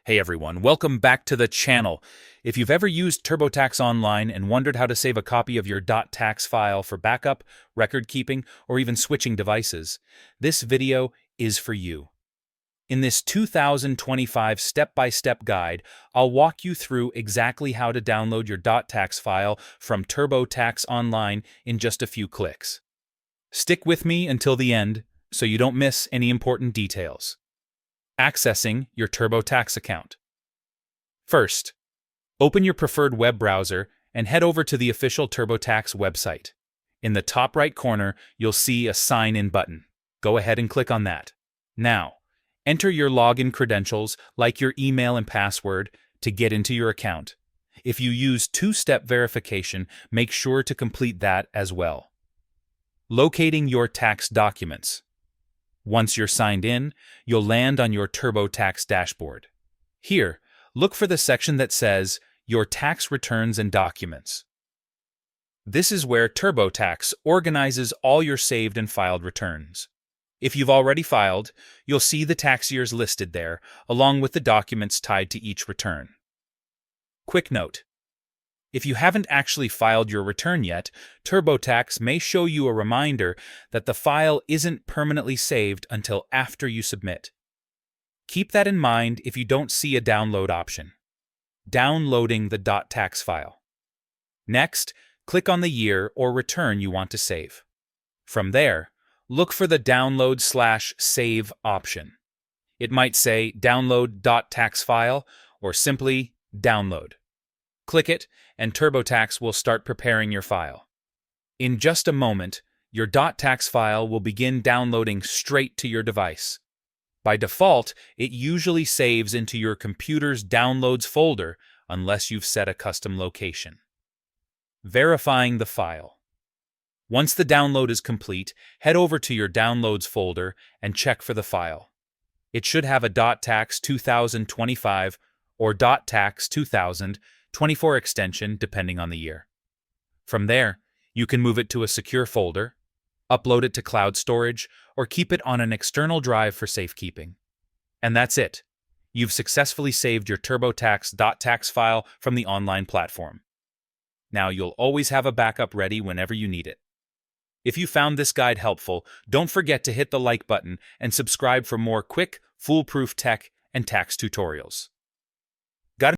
Hey everyone, welcome back to the channel. If you've ever used Turbotax Online and wondered how to save a copy of your .tax file for backup, record keeping, or even switching devices, this video is for you. In this 2025 step-by-step guide, I'll walk you through exactly how to download your .tax file from Turbotax Online in just a few clicks. Stick with me until the end so you don't miss any important details. Accessing your Turbotax account. First, open your preferred web browser and head over to the official Turbotax website. In the top right corner, you'll see a Sign In button. Go ahead and click on that. Now, enter your login credentials, like your email and password, to get into your account. If you use two-step verification, make sure to complete that as well. Locating your tax documents. Once you're signed in, you'll land on your Turbotax dashboard. Here, look for the section that says Your Tax Returns and Documents. This is where Turbotax organizes all your saved and filed returns. If you've already filed, you'll see the tax years listed there, along with the documents tied to each return. Quick note: if you haven't actually filed your return yet, Turbotax may show you a reminder that the file isn't permanently saved until after you submit. Keep that in mind if you don't see a download option. Downloading the .tax file. Next, click on the year or return you want to save. From there, look for the Download/Save option. It might say Download .tax file or simply Download. Click it, and Turbotax will start preparing your file. In just a moment, your .tax file will begin downloading straight to your device. By default, it usually saves into your computer's Downloads folder unless you've set a custom location. Verifying the file. Once the download is complete, head over to your Downloads folder and check for the file. It should have a .tax 2025 or .tax 2024 extension depending on the year. From there, you can move it to a secure folder, upload it to cloud storage, or keep it on an external drive for safekeeping. And that's it. You've successfully saved your Turbotax .tax file from the online platform. Now you'll always have a backup ready whenever you need it. If you found this guide helpful, don't forget to hit the like button and subscribe for more quick, foolproof tech and tax tutorials.